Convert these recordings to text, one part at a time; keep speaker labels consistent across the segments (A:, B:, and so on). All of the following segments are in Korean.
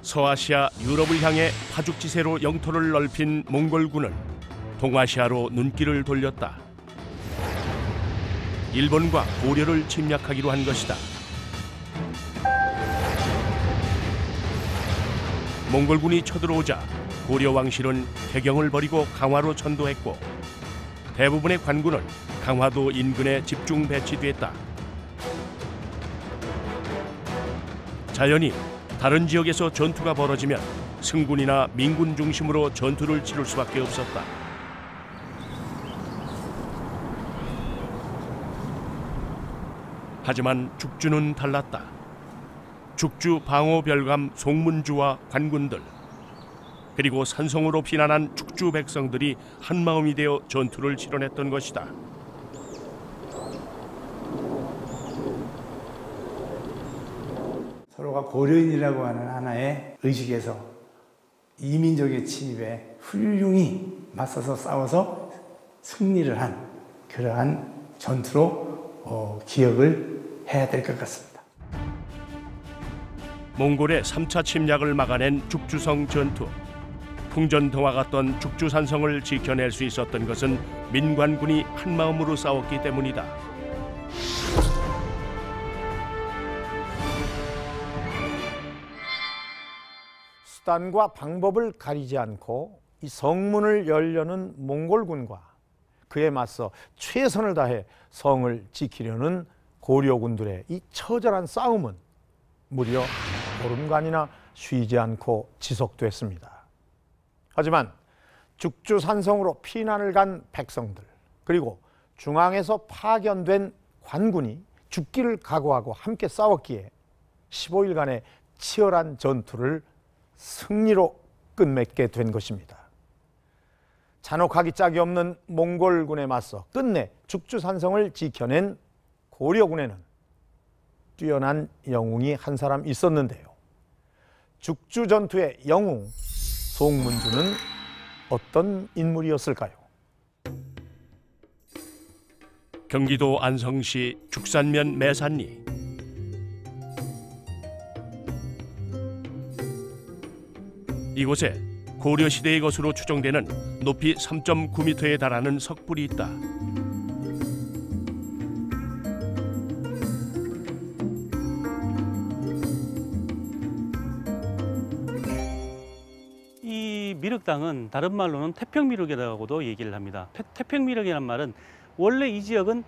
A: 서아시아 유럽을 향해 파죽지세로 영토를 넓힌 몽골군은 동아시아로 눈길을 돌렸다. 일본과 고려를 침략하기로 한 것이다. 몽골군이 쳐들어오자 고려 왕실은 개경을 버리고 강화로 천도했고 대부분의 관군은 강화도 인근에 집중 배치됐다. 자연히 다른 지역에서 전투가 벌어지면 승군이나 민군 중심으로 전투를 치를 수밖에 없었다. 하지만 죽주는 달랐다. 죽주 방호 별감 송문주와 관군들 그리고 산성으로 피난한 죽주 백성들이 한마음이 되어 전투를 치러냈던 것이다.
B: 서로가 고려인이라고 하는 하나의 의식에서 이민족의 침입에 훌륭히 맞서서 싸워서 승리를 한 그러한 전투로 기억을 해야 될 것 같습니다.
A: 몽골의 3차 침략을 막아낸 죽주성 전투. 풍전등화 같던 죽주산성을 지켜낼 수 있었던 것은 민관군이 한마음으로 싸웠기 때문이다.
C: 수단과 방법을 가리지 않고 이 성문을 열려는 몽골군과 그에 맞서 최선을 다해 성을 지키려는 고려군들의 이 처절한 싸움은 무려 보름간이나 쉬지 않고 지속됐습니다. 하지만 죽주산성으로 피난을 간 백성들 그리고 중앙에서 파견된 관군이 죽기를 각오하고 함께 싸웠기에 15일간의 치열한 전투를 승리로 끝맺게 된 것입니다. 잔혹하기 짝이 없는 몽골군에 맞서 끝내 죽주산성을 지켜낸 고려군에는 뛰어난 영웅이 한 사람 있었는데요. 죽주전투의 영웅 송문주는 어떤 인물이었을까요?
A: 경기도 안성시 죽산면 매산리. 이곳에 고려시대의 것으로 추정되는 높이 3.9m에 달하는 석불이 있다.
D: 이 미륵당은 다른 말로는 태평미륵이라고도 얘기를 합니다. 태평미륵이란 말은 원래 이 지역은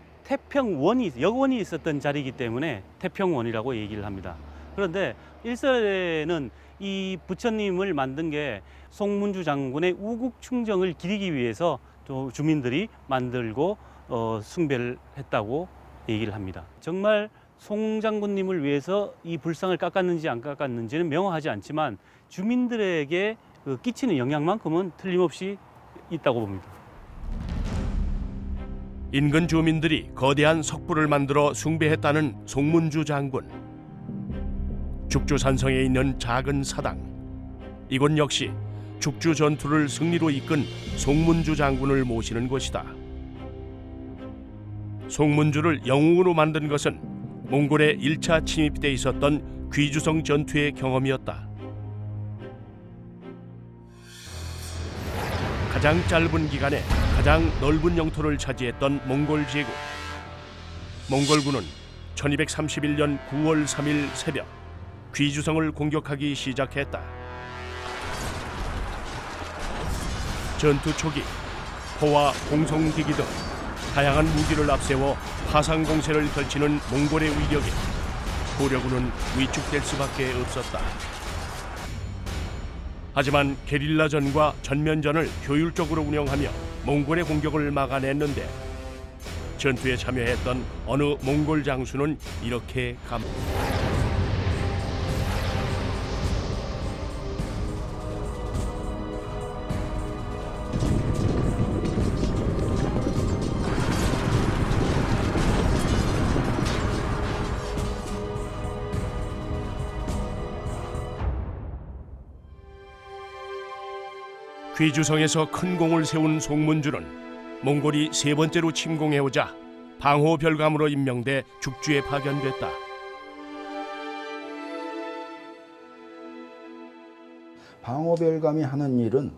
D: 역원이 있었던 자리이기 때문에 태평원이라고 얘기를 합니다. 그런데 일설에는 이 부처님을 만든 게 송문주 장군의 우국 충정을 기리기 위해서 또 주민들이 만들고 숭배를 했다고 얘기를 합니다. 정말 송 장군님을 위해서 이 불상을 깎았는지 안 깎았는지는 명확하지 않지만 주민들에게 끼치는 영향만큼은 틀림없이 있다고 봅니다.
A: 인근 주민들이 거대한 석불을 만들어 숭배했다는 송문주 장군. 죽주산성에 있는 작은 사당. 이곳 역시 죽주 전투를 승리로 이끈 송문주 장군을 모시는 곳이다. 송문주를 영웅으로 만든 것은 몽골의 1차 침입 때 있었던 귀주성 전투의 경험이었다. 가장 짧은 기간에 가장 넓은 영토를 차지했던 몽골 제국. 몽골군은 1231년 9월 3일 새벽 귀주성을 공격하기 시작했다. 전투 초기 포와 공성기기 등 다양한 무기를 앞세워 파상 공세를 펼치는 몽골의 위력에 고려군은 위축될 수밖에 없었다. 하지만 게릴라전과 전면전을 효율적으로 운영하며 몽골의 공격을 막아냈는데 전투에 참여했던 어느 몽골 장수는 이렇게 귀주성에서 큰 공을 세운 송문주는 몽골이 세 번째로 침공해오자 방호 별감으로 임명돼 죽주에 파견됐다.
E: 방어별감이 하는 일은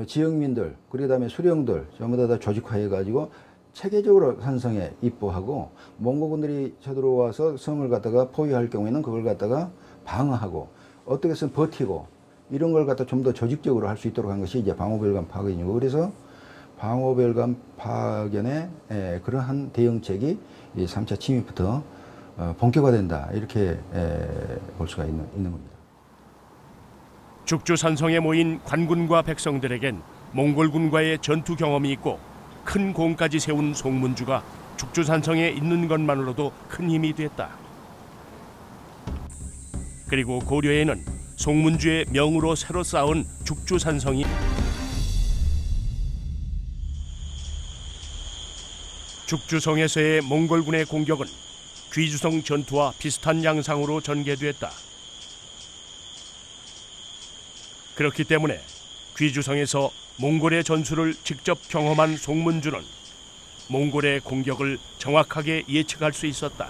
E: 지역민들, 그다음에 수령들 전부 다 조직화해가지고 체계적으로 산성에 입보하고 몽고군들이 쳐들어와서 성을 갖다가 포위할 경우에는 그걸 갖다가 방어하고 어떻게 해서 버티고 이런 걸 갖다 좀 더 조직적으로 할 수 있도록 한 것이 이제 방어별감 파견이고, 그래서 방어별감 파견의 그러한 대응책이 이 3차 침입부터 본격화된다, 이렇게 볼 수가 있는 겁니다.
A: 죽주산성에 모인 관군과 백성들에겐 몽골군과의 전투 경험이 있고 큰 공까지 세운 송문주가 죽주산성에 있는 것만으로도 큰 힘이 됐다. 그리고 고려에는 송문주의 명으로 새로 쌓은 죽주산성이 죽주성에서의 몽골군의 공격은 귀주성 전투와 비슷한 양상으로 전개됐다. 그렇기 때문에 귀주성에서 몽골의 전술을 직접 경험한 송문주는 몽골의 공격을 정확하게 예측할 수 있었다.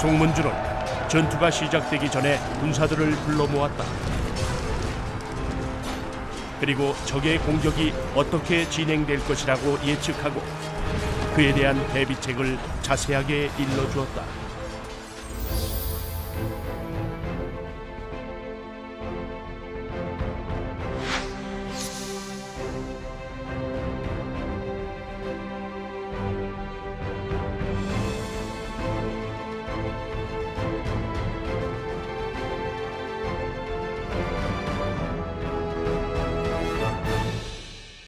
A: 송문주는 전투가 시작되기 전에 군사들을 불러 모았다. 그리고 적의 공격이 어떻게 진행될 것이라고 예측하고 그에 대한 대비책을 자세하게 일러주었다.